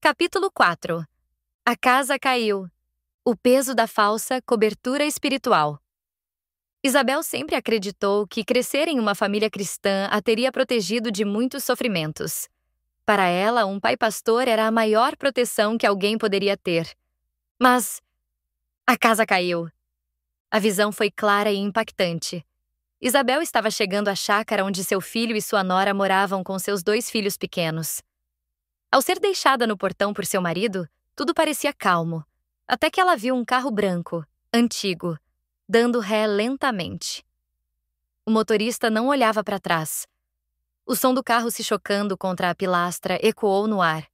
Capítulo 4. A casa caiu. O peso da falsa cobertura espiritual. Isabel sempre acreditou que crescer em uma família cristã a teria protegido de muitos sofrimentos. Para ela, um pai pastor era a maior proteção que alguém poderia ter. Mas a casa caiu. A visão foi clara e impactante. Isabel estava chegando à chácara onde seu filho e sua nora moravam com seus 2 filhos pequenos. Ao ser deixada no portão por seu marido, tudo parecia calmo, até que ela viu um carro branco, antigo, dando ré lentamente. O motorista não olhava para trás. O som do carro se chocando contra a pilastra ecoou no ar.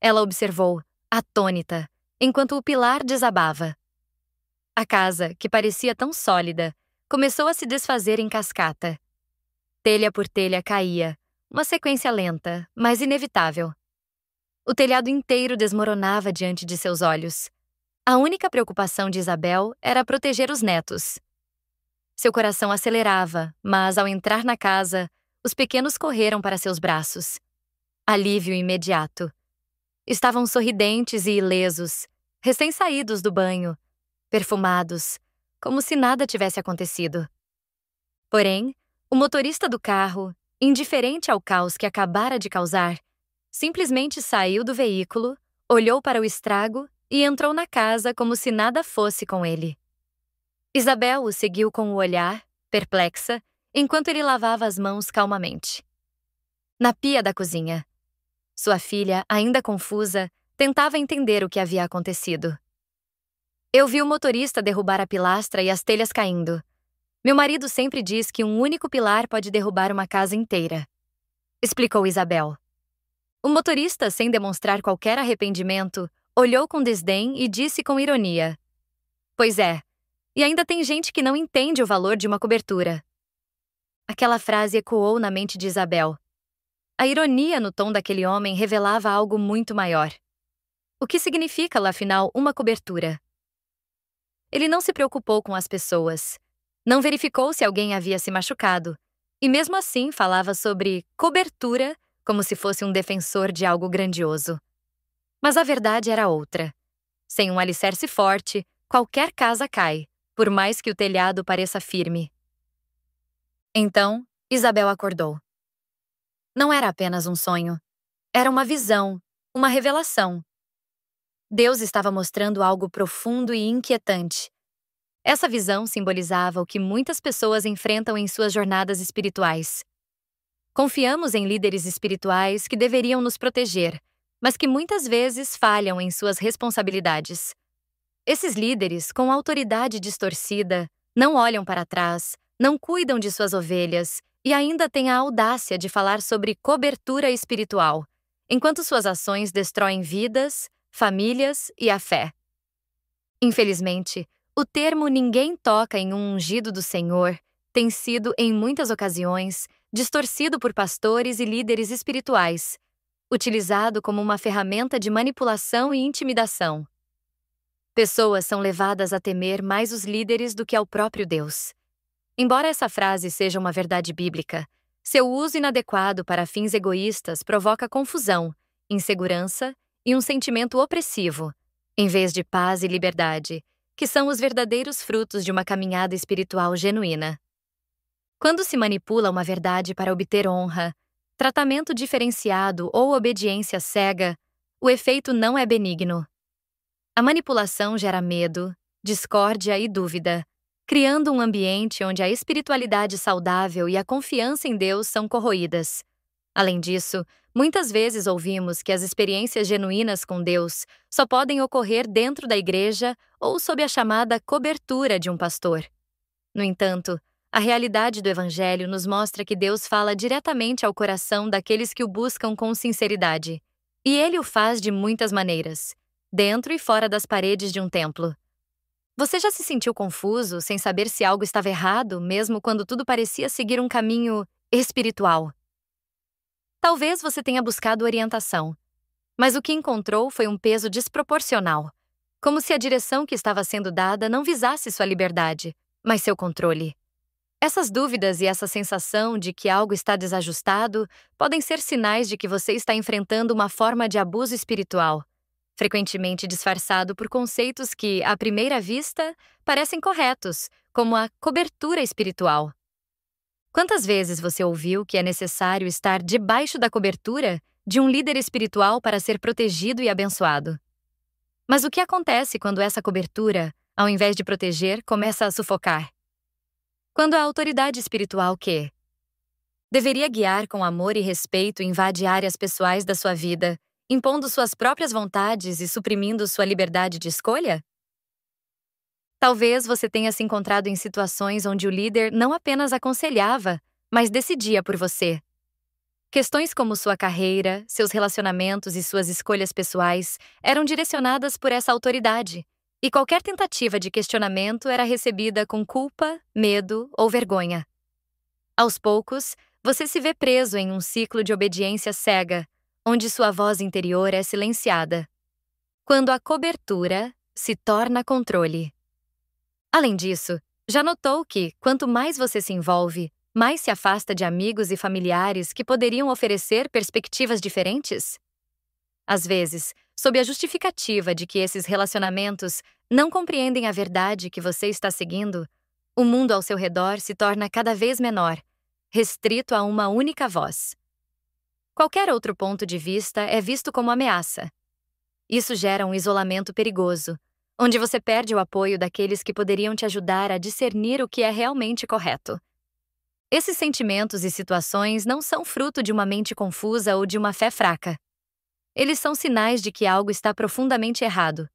Ela observou, atônita, enquanto o pilar desabava. A casa, que parecia tão sólida, começou a se desfazer em cascata. Telha por telha caía, uma sequência lenta, mas inevitável. O telhado inteiro desmoronava diante de seus olhos. A única preocupação de Isabel era proteger os netos. Seu coração acelerava, mas ao entrar na casa, os pequenos correram para seus braços. Alívio imediato. Estavam sorridentes e ilesos, recém-saídos do banho, perfumados, como se nada tivesse acontecido. Porém, o motorista do carro, indiferente ao caos que acabara de causar, simplesmente saiu do veículo, olhou para o estrago e entrou na casa como se nada fosse com ele. Isabel o seguiu com o olhar, perplexa, enquanto ele lavava as mãos calmamente. Na pia da cozinha, sua filha, ainda confusa, tentava entender o que havia acontecido. Eu vi o motorista derrubar a pilastra e as telhas caindo. Meu marido sempre diz que um único pilar pode derrubar uma casa inteira, explicou Isabel. O motorista, sem demonstrar qualquer arrependimento, olhou com desdém e disse com ironia: "Pois é, e ainda tem gente que não entende o valor de uma cobertura." Aquela frase ecoou na mente de Isabel. A ironia no tom daquele homem revelava algo muito maior. O que significa, afinal, uma cobertura? Ele não se preocupou com as pessoas. Não verificou se alguém havia se machucado. E mesmo assim falava sobre cobertura como se fosse um defensor de algo grandioso. Mas a verdade era outra. Sem um alicerce forte, qualquer casa cai, por mais que o telhado pareça firme. Então, Isabel acordou. Não era apenas um sonho. Era uma visão, uma revelação. Deus estava mostrando algo profundo e inquietante. Essa visão simbolizava o que muitas pessoas enfrentam em suas jornadas espirituais. Confiamos em líderes espirituais que deveriam nos proteger, mas que muitas vezes falham em suas responsabilidades. Esses líderes, com autoridade distorcida, não olham para trás, não cuidam de suas ovelhas e ainda têm a audácia de falar sobre cobertura espiritual, enquanto suas ações destroem vidas, famílias e a fé. Infelizmente, o termo "ninguém toca em um ungido do Senhor" tem sido, em muitas ocasiões, distorcido por pastores e líderes espirituais, utilizado como uma ferramenta de manipulação e intimidação. Pessoas são levadas a temer mais os líderes do que ao próprio Deus. Embora essa frase seja uma verdade bíblica, seu uso inadequado para fins egoístas provoca confusão, insegurança e um sentimento opressivo, em vez de paz e liberdade, que são os verdadeiros frutos de uma caminhada espiritual genuína. Quando se manipula uma verdade para obter honra, tratamento diferenciado ou obediência cega, o efeito não é benigno. A manipulação gera medo, discórdia e dúvida, criando um ambiente onde a espiritualidade saudável e a confiança em Deus são corroídas. Além disso, muitas vezes ouvimos que as experiências genuínas com Deus só podem ocorrer dentro da igreja ou sob a chamada cobertura de um pastor. No entanto, a realidade do Evangelho nos mostra que Deus fala diretamente ao coração daqueles que o buscam com sinceridade. E Ele o faz de muitas maneiras, dentro e fora das paredes de um templo. Você já se sentiu confuso, sem saber se algo estava errado, mesmo quando tudo parecia seguir um caminho espiritual? Talvez você tenha buscado orientação, mas o que encontrou foi um peso desproporcional, como se a direção que estava sendo dada não visasse sua liberdade, mas seu controle. Essas dúvidas e essa sensação de que algo está desajustado podem ser sinais de que você está enfrentando uma forma de abuso espiritual, frequentemente disfarçado por conceitos que, à primeira vista, parecem corretos, como a cobertura espiritual. Quantas vezes você ouviu que é necessário estar debaixo da cobertura de um líder espiritual para ser protegido e abençoado? Mas o que acontece quando essa cobertura, ao invés de proteger, começa a sufocar? Quando a autoridade espiritual que deveria guiar com amor e respeito invade áreas pessoais da sua vida, impondo suas próprias vontades e suprimindo sua liberdade de escolha? Talvez você tenha se encontrado em situações onde o líder não apenas aconselhava, mas decidia por você. Questões como sua carreira, seus relacionamentos e suas escolhas pessoais eram direcionadas por essa autoridade, e qualquer tentativa de questionamento era recebida com culpa, medo ou vergonha. Aos poucos, você se vê preso em um ciclo de obediência cega, onde sua voz interior é silenciada. Quando a cobertura se torna controle. Além disso, já notou que, quanto mais você se envolve, mais se afasta de amigos e familiares que poderiam oferecer perspectivas diferentes? Às vezes, sob a justificativa de que esses relacionamentos não compreendem a verdade que você está seguindo, o mundo ao seu redor se torna cada vez menor, restrito a uma única voz. Qualquer outro ponto de vista é visto como ameaça. Isso gera um isolamento perigoso, onde você perde o apoio daqueles que poderiam te ajudar a discernir o que é realmente correto. Esses sentimentos e situações não são fruto de uma mente confusa ou de uma fé fraca. Eles são sinais de que algo está profundamente errado.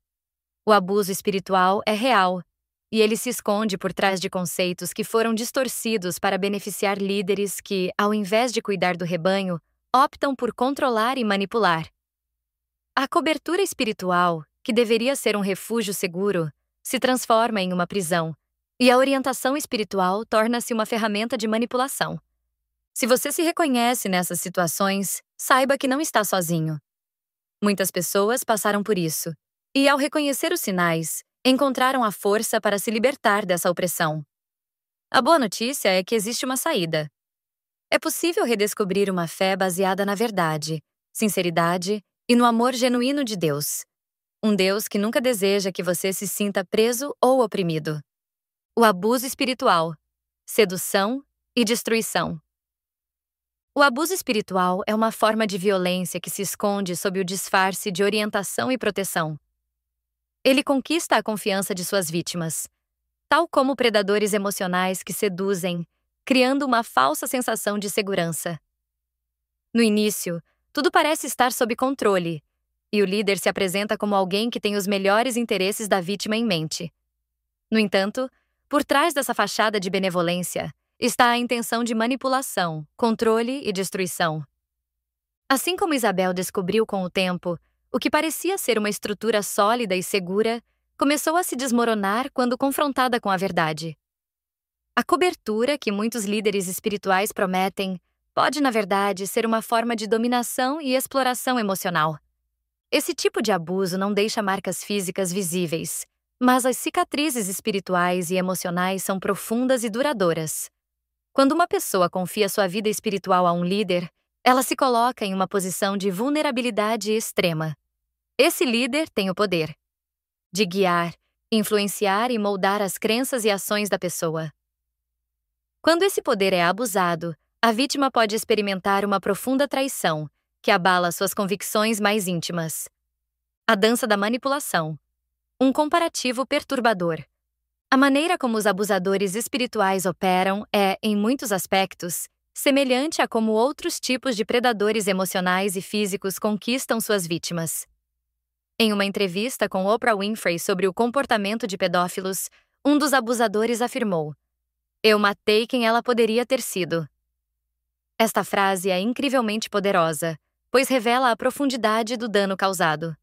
O abuso espiritual é real, e ele se esconde por trás de conceitos que foram distorcidos para beneficiar líderes que, ao invés de cuidar do rebanho, optam por controlar e manipular. A cobertura espiritual, que deveria ser um refúgio seguro, se transforma em uma prisão, e a orientação espiritual torna-se uma ferramenta de manipulação. Se você se reconhece nessas situações, saiba que não está sozinho. Muitas pessoas passaram por isso, e ao reconhecer os sinais, encontraram a força para se libertar dessa opressão. A boa notícia é que existe uma saída. É possível redescobrir uma fé baseada na verdade, sinceridade e no amor genuíno de Deus. Um Deus que nunca deseja que você se sinta preso ou oprimido. O abuso espiritual, sedução e destruição. O abuso espiritual é uma forma de violência que se esconde sob o disfarce de orientação e proteção. Ele conquista a confiança de suas vítimas, tal como predadores emocionais que seduzem, criando uma falsa sensação de segurança. No início, tudo parece estar sob controle, e o líder se apresenta como alguém que tem os melhores interesses da vítima em mente. No entanto, por trás dessa fachada de benevolência, está a intenção de manipulação, controle e destruição. Assim como Isabel descobriu com o tempo, o que parecia ser uma estrutura sólida e segura começou a se desmoronar quando confrontada com a verdade. A cobertura que muitos líderes espirituais prometem pode, na verdade, ser uma forma de dominação e exploração emocional. Esse tipo de abuso não deixa marcas físicas visíveis, mas as cicatrizes espirituais e emocionais são profundas e duradouras. Quando uma pessoa confia sua vida espiritual a um líder, ela se coloca em uma posição de vulnerabilidade extrema. Esse líder tem o poder de guiar, influenciar e moldar as crenças e ações da pessoa. Quando esse poder é abusado, a vítima pode experimentar uma profunda traição, que abala suas convicções mais íntimas. A dança da manipulação. Um comparativo perturbador. A maneira como os abusadores espirituais operam é, em muitos aspectos, semelhante a como outros tipos de predadores emocionais e físicos conquistam suas vítimas. Em uma entrevista com Oprah Winfrey sobre o comportamento de pedófilos, um dos abusadores afirmou: "Eu matei quem ela poderia ter sido." Esta frase é incrivelmente poderosa, pois revela a profundidade do dano causado.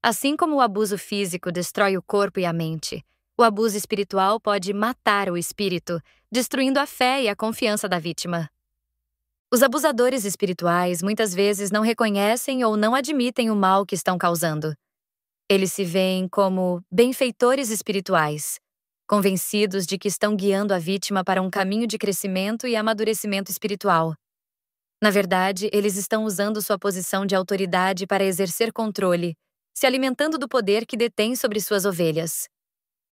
Assim como o abuso físico destrói o corpo e a mente, o abuso espiritual pode matar o espírito, destruindo a fé e a confiança da vítima. Os abusadores espirituais muitas vezes não reconhecem ou não admitem o mal que estão causando. Eles se veem como benfeitores espirituais, convencidos de que estão guiando a vítima para um caminho de crescimento e amadurecimento espiritual. Na verdade, eles estão usando sua posição de autoridade para exercer controle, se alimentando do poder que detém sobre suas ovelhas.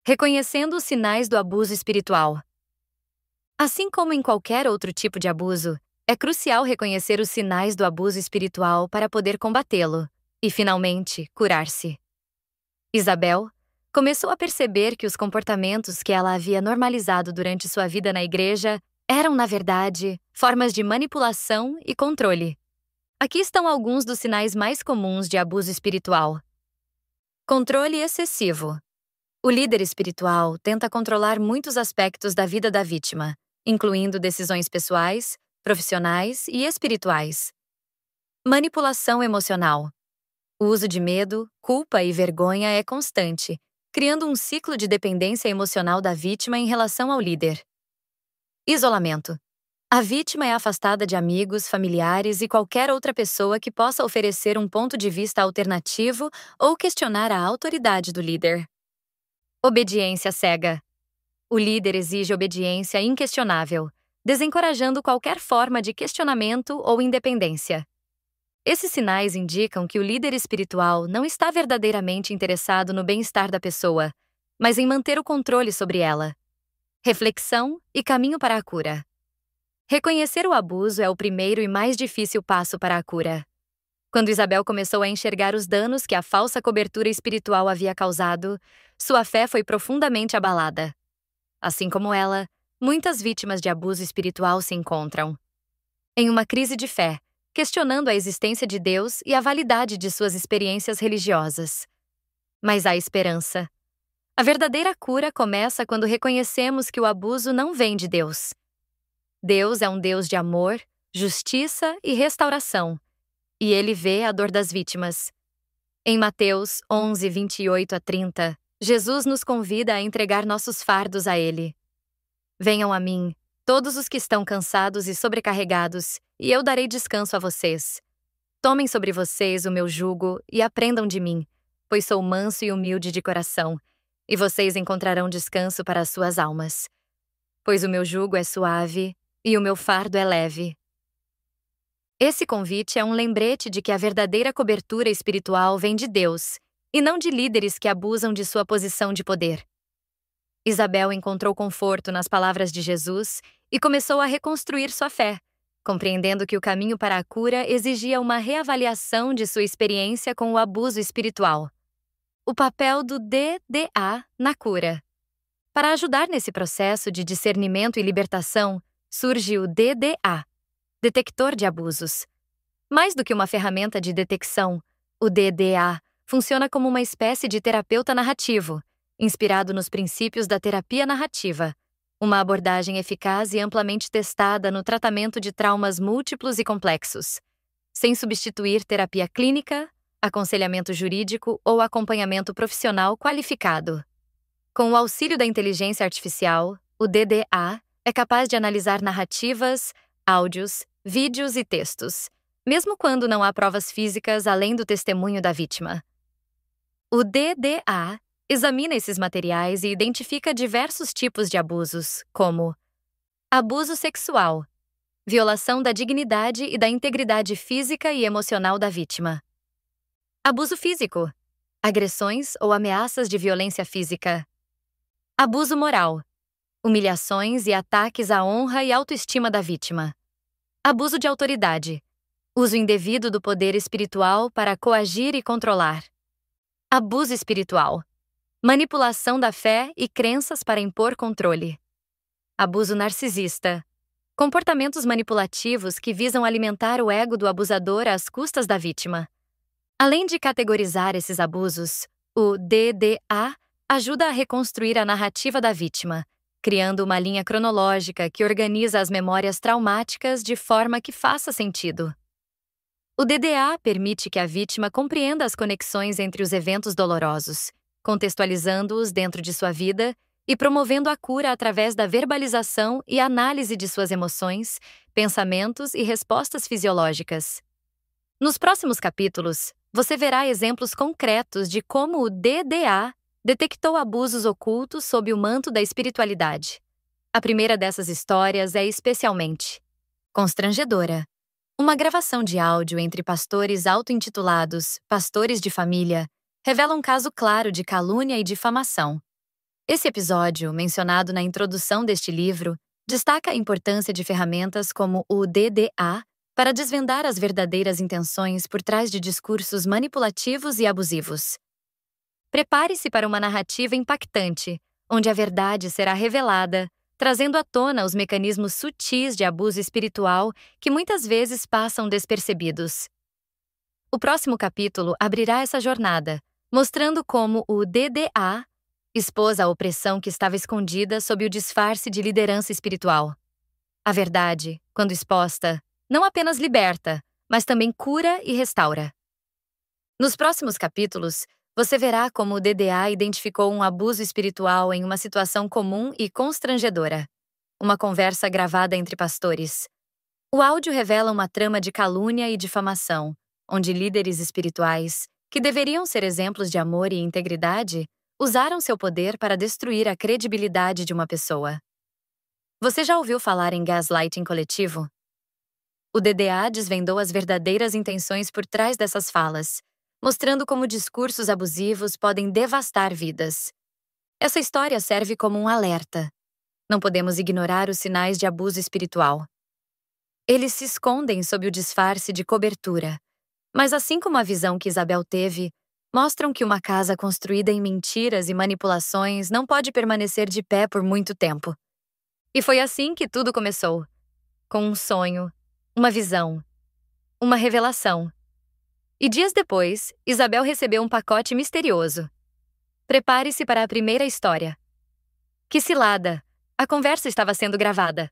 Reconhecendo os sinais do abuso espiritual. Assim como em qualquer outro tipo de abuso, é crucial reconhecer os sinais do abuso espiritual para poder combatê-lo e, finalmente, curar-se. Isabel começou a perceber que os comportamentos que ela havia normalizado durante sua vida na igreja eram, na verdade, formas de manipulação e controle. Aqui estão alguns dos sinais mais comuns de abuso espiritual. Controle excessivo. O líder espiritual tenta controlar muitos aspectos da vida da vítima, incluindo decisões pessoais, profissionais e espirituais. Manipulação emocional. O uso de medo, culpa e vergonha é constante, criando um ciclo de dependência emocional da vítima em relação ao líder. Isolamento. A vítima é afastada de amigos, familiares e qualquer outra pessoa que possa oferecer um ponto de vista alternativo ou questionar a autoridade do líder. Obediência cega. O líder exige obediência inquestionável, desencorajando qualquer forma de questionamento ou independência. Esses sinais indicam que o líder espiritual não está verdadeiramente interessado no bem-estar da pessoa, mas em manter o controle sobre ela. Reflexão e caminho para a cura. Reconhecer o abuso é o primeiro e mais difícil passo para a cura. Quando Isabel começou a enxergar os danos que a falsa cobertura espiritual havia causado, sua fé foi profundamente abalada. Assim como ela, muitas vítimas de abuso espiritual se encontram em uma crise de fé, questionando a existência de Deus e a validade de suas experiências religiosas. Mas há esperança. A verdadeira cura começa quando reconhecemos que o abuso não vem de Deus. Deus é um Deus de amor, justiça e restauração, e Ele vê a dor das vítimas. Em Mateus 11, 28 a 30, Jesus nos convida a entregar nossos fardos a Ele. Venham a mim, todos os que estão cansados e sobrecarregados, e eu darei descanso a vocês. Tomem sobre vocês o meu jugo e aprendam de mim, pois sou manso e humilde de coração, e vocês encontrarão descanso para as suas almas. Pois o meu jugo é suave e o meu fardo é leve. Esse convite é um lembrete de que a verdadeira cobertura espiritual vem de Deus, e não de líderes que abusam de sua posição de poder. Isabel encontrou conforto nas palavras de Jesus e começou a reconstruir sua fé, compreendendo que o caminho para a cura exigia uma reavaliação de sua experiência com o abuso espiritual. O papel do DDA na cura. Para ajudar nesse processo de discernimento e libertação, surge o DDA, detector de abusos. Mais do que uma ferramenta de detecção, o DDA funciona como uma espécie de terapeuta narrativo, inspirado nos princípios da terapia narrativa, uma abordagem eficaz e amplamente testada no tratamento de traumas múltiplos e complexos, sem substituir terapia clínica, aconselhamento jurídico ou acompanhamento profissional qualificado. Com o auxílio da inteligência artificial, o DDA é capaz de analisar narrativas, áudios, vídeos e textos, mesmo quando não há provas físicas além do testemunho da vítima. O DDA examina esses materiais e identifica diversos tipos de abusos, como abuso sexual, violação da dignidade e da integridade física e emocional da vítima. Abuso físico, agressões ou ameaças de violência física. Abuso moral, humilhações e ataques à honra e autoestima da vítima. Abuso de autoridade, uso indevido do poder espiritual para coagir e controlar. Abuso espiritual, manipulação da fé e crenças para impor controle. Abuso narcisista, comportamentos manipulativos que visam alimentar o ego do abusador às custas da vítima. Além de categorizar esses abusos, o DDA ajuda a reconstruir a narrativa da vítima, criando uma linha cronológica que organiza as memórias traumáticas de forma que faça sentido. O DDA permite que a vítima compreenda as conexões entre os eventos dolorosos, contextualizando-os dentro de sua vida e promovendo a cura através da verbalização e análise de suas emoções, pensamentos e respostas fisiológicas. Nos próximos capítulos, você verá exemplos concretos de como o DDA detectou abusos ocultos sob o manto da espiritualidade. A primeira dessas histórias é especialmente constrangedora. Uma gravação de áudio entre pastores auto-intitulados pastores de família revela um caso claro de calúnia e difamação. Esse episódio, mencionado na introdução deste livro, destaca a importância de ferramentas como o DDA para desvendar as verdadeiras intenções por trás de discursos manipulativos e abusivos. Prepare-se para uma narrativa impactante, onde a verdade será revelada, trazendo à tona os mecanismos sutis de abuso espiritual que muitas vezes passam despercebidos. O próximo capítulo abrirá essa jornada, mostrando como o DDA expôs a opressão que estava escondida sob o disfarce de liderança espiritual. A verdade, quando exposta, não apenas liberta, mas também cura e restaura. Nos próximos capítulos, você verá como o DDA identificou um abuso espiritual em uma situação comum e constrangedora. Uma conversa gravada entre pastores. O áudio revela uma trama de calúnia e difamação, onde líderes espirituais, que deveriam ser exemplos de amor e integridade, usaram seu poder para destruir a credibilidade de uma pessoa. Você já ouviu falar em gaslighting coletivo? O DDA desvendou as verdadeiras intenções por trás dessas falas, mostrando como discursos abusivos podem devastar vidas. Essa história serve como um alerta. Não podemos ignorar os sinais de abuso espiritual. Eles se escondem sob o disfarce de cobertura, mas assim como a visão que Isabel teve, mostram que uma casa construída em mentiras e manipulações não pode permanecer de pé por muito tempo. E foi assim que tudo começou, com um sonho, uma visão, uma revelação. E dias depois, Isabel recebeu um pacote misterioso. Prepare-se para a primeira história. Que cilada! A conversa estava sendo gravada.